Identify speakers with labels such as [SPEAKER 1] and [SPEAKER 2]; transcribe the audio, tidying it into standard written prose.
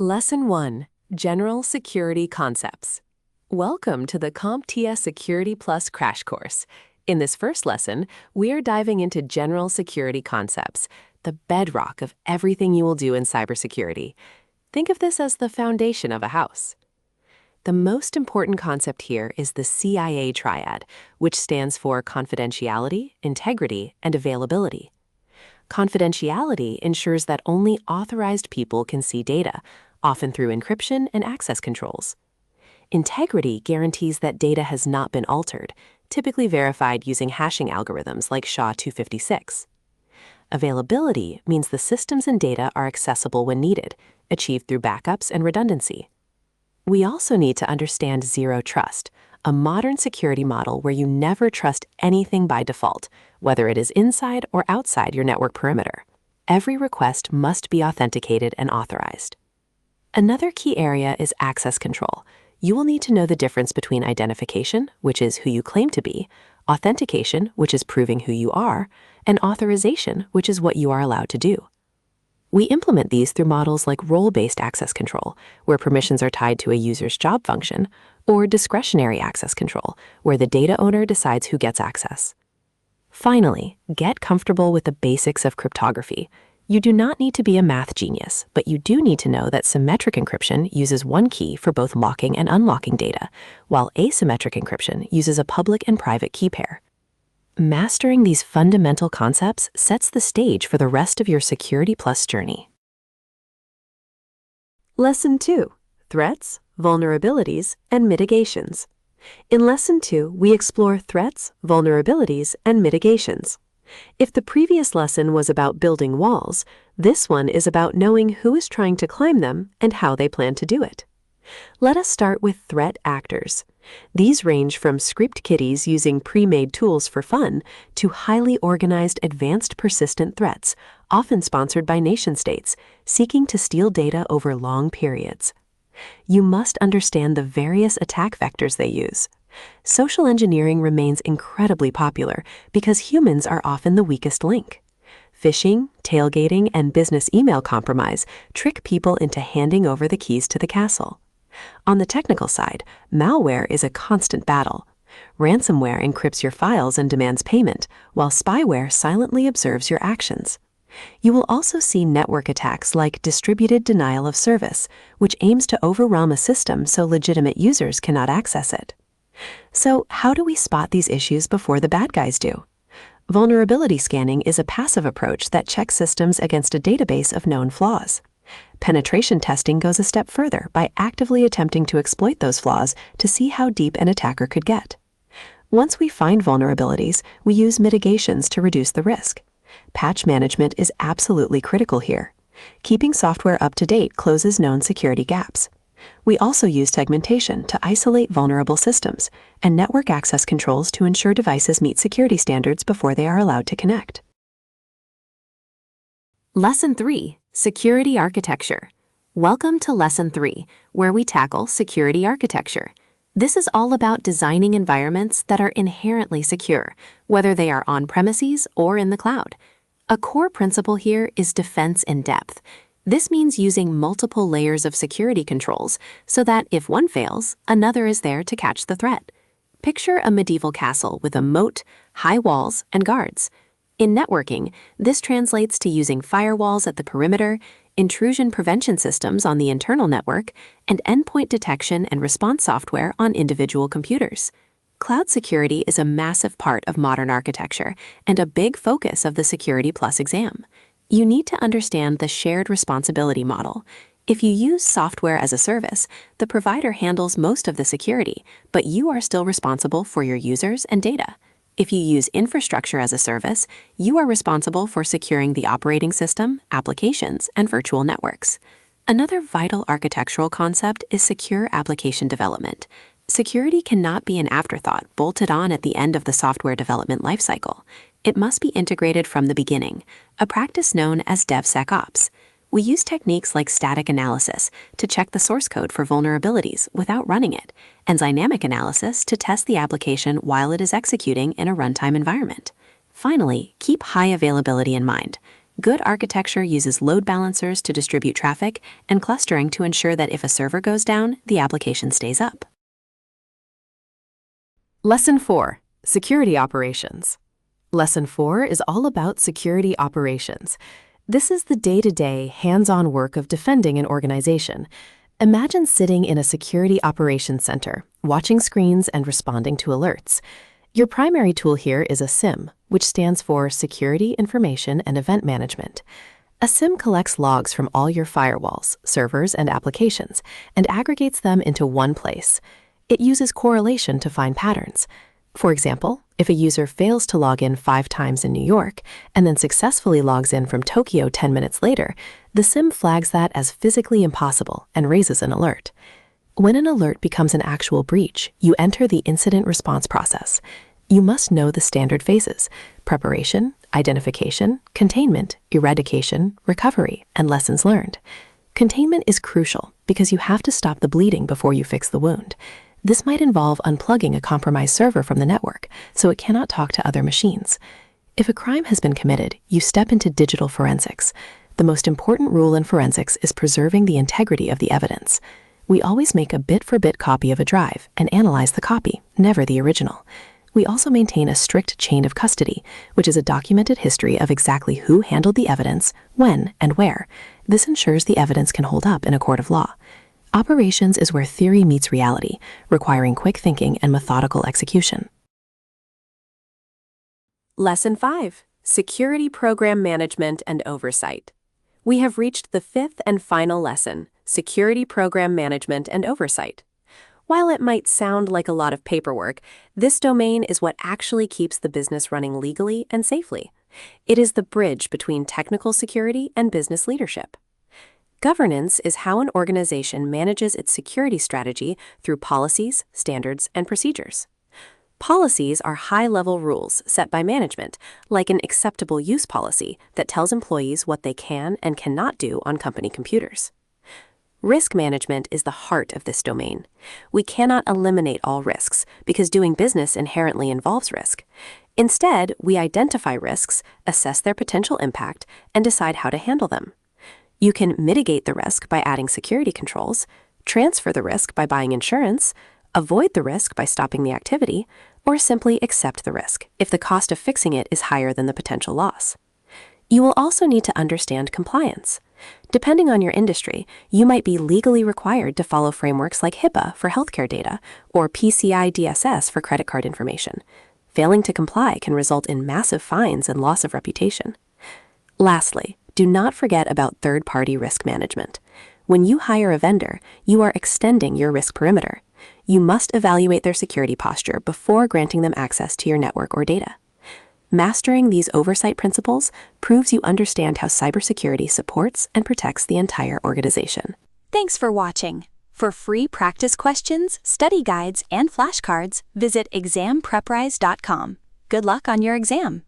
[SPEAKER 1] Lesson 1. General Security Concepts. Welcome to the CompTIA Security Plus crash course. In this first lesson, we are diving into general security concepts, the bedrock of everything you will do in cybersecurity. Think of this as the foundation of a house. The most important concept here is the CIA triad, which stands for confidentiality, integrity, and availability. Confidentiality ensures that only authorized people can see data, often through encryption and access controls. Integrity guarantees that data has not been altered, typically verified using hashing algorithms like SHA-256. Availability means the systems and data are accessible when needed, achieved through backups and redundancy. We also need to understand zero trust, a modern security model where you never trust anything by default, whether it is inside or outside your network perimeter. Every request must be authenticated and authorized. Another key area is access control. You will need to know the difference between identification, which is who you claim to be, authentication, which is proving who you are, and authorization, which is what you are allowed to do. We implement these through models like role-based access control, where permissions are tied to a user's job function, or discretionary access control, where the data owner decides who gets access. Finally, get comfortable with the basics of cryptography. You do not need to be a math genius, but you do need to know that symmetric encryption uses one key for both locking and unlocking data, while asymmetric encryption uses a public and private key pair. Mastering these fundamental concepts sets the stage for the rest of your Security Plus journey. Lesson 2. Threats, Vulnerabilities, and Mitigations. In Lesson 2, we explore threats, vulnerabilities, and mitigations. If the previous lesson was about building walls, this one is about knowing who is trying to climb them and how they plan to do it. Let us start with threat actors. These range from script kiddies using pre-made tools for fun to highly organized advanced persistent threats, often sponsored by nation-states, seeking to steal data over long periods. You must understand the various attack vectors they use. Social engineering remains incredibly popular because humans are often the weakest link. Phishing, tailgating, and business email compromise trick people into handing over the keys to the castle. On the technical side, malware is a constant battle. Ransomware encrypts your files and demands payment, while spyware silently observes your actions. You will also see network attacks like distributed denial of service, which aims to overwhelm a system so legitimate users cannot access it. So, how do we spot these issues before the bad guys do? Vulnerability scanning is a passive approach that checks systems against a database of known flaws. Penetration testing goes a step further by actively attempting to exploit those flaws to see how deep an attacker could get. Once we find vulnerabilities, we use mitigations to reduce the risk. Patch management is absolutely critical here. Keeping software up to date closes known security gaps. We also use segmentation to isolate vulnerable systems and network access controls to ensure devices meet security standards before they are allowed to connect. Lesson 3. Security Architecture. Welcome to Lesson 3, where we tackle security architecture. This is all about designing environments that are inherently secure, whether they are on premises or in the cloud. A core principle here is defense in depth. This means using multiple layers of security controls so that if one fails, another is there to catch the threat. Picture a medieval castle with a moat, high walls, and guards. In networking, this translates to using firewalls at the perimeter, intrusion prevention systems on the internal network, and endpoint detection and response software on individual computers. Cloud security is a massive part of modern architecture and a big focus of the Security Plus exam. You need to understand the shared responsibility model. If you use software as a service, the provider handles most of the security, but you are still responsible for your users and data. If you use infrastructure as a service, you are responsible for securing the operating system, applications, and virtual networks. Another vital architectural concept is secure application development. Security cannot be an afterthought bolted on at the end of the software development lifecycle. It must be integrated from the beginning, a practice known as DevSecOps. We use techniques like static analysis to check the source code for vulnerabilities without running it, and dynamic analysis to test the application while it is executing in a runtime environment. Finally, keep high availability in mind. Good architecture uses load balancers to distribute traffic and clustering to ensure that if a server goes down, the application stays up. Lesson 4. Security Operations. Lesson 4 is all about security operations. This is the day-to-day, hands-on work of defending an organization. Imagine sitting in a security operations center, watching screens and responding to alerts. Your primary tool here is a SIM, which stands for Security Information and Event Management. A SIM collects logs from all your firewalls, servers, and applications, and aggregates them into one place. It uses correlation to find patterns. For example, if a user fails to log in 5 times in New York and then successfully logs in from Tokyo 10 minutes later, the SIM flags that as physically impossible and raises an alert. When an alert becomes an actual breach, you enter the incident response process. You must know the standard phases: preparation, identification, containment, eradication, recovery, and lessons learned. Containment is crucial because you have to stop the bleeding before you fix the wound. This might involve unplugging a compromised server from the network so it cannot talk to other machines. If a crime has been committed, you step into digital forensics. The most important rule in forensics is preserving the integrity of the evidence. We always make a bit-for-bit copy of a drive and analyze the copy, never the original. We also maintain a strict chain of custody, which is a documented history of exactly who handled the evidence, when, and where. This ensures the evidence can hold up in a court of law. Operations is where theory meets reality, requiring quick thinking and methodical execution. Lesson 5. Security Program Management and Oversight. We have reached the 5th and final lesson, Security Program Management and Oversight. While it might sound like a lot of paperwork, this domain is what actually keeps the business running legally and safely. It is the bridge between technical security and business leadership. Governance is how an organization manages its security strategy through policies, standards, and procedures. Policies are high-level rules set by management, like an acceptable use policy that tells employees what they can and cannot do on company computers. Risk management is the heart of this domain. We cannot eliminate all risks because doing business inherently involves risk. Instead, we identify risks, assess their potential impact, and decide how to handle them. You can mitigate the risk by adding security controls, transfer the risk by buying insurance, avoid the risk by stopping the activity, or simply accept the risk if the cost of fixing it is higher than the potential loss. You will also need to understand compliance. Depending on your industry, you might be legally required to follow frameworks like HIPAA for healthcare data or PCI DSS for credit card information. Failing to comply can result in massive fines and loss of reputation. Lastly, do not forget about third-party risk management. When you hire a vendor, you are extending your risk perimeter. You must evaluate their security posture before granting them access to your network or data. Mastering these oversight principles proves you understand how cybersecurity supports and protects the entire organization.
[SPEAKER 2] Thanks for watching. For free practice questions, study guides, and flashcards, visit exampreprise.com. Good luck on your exam!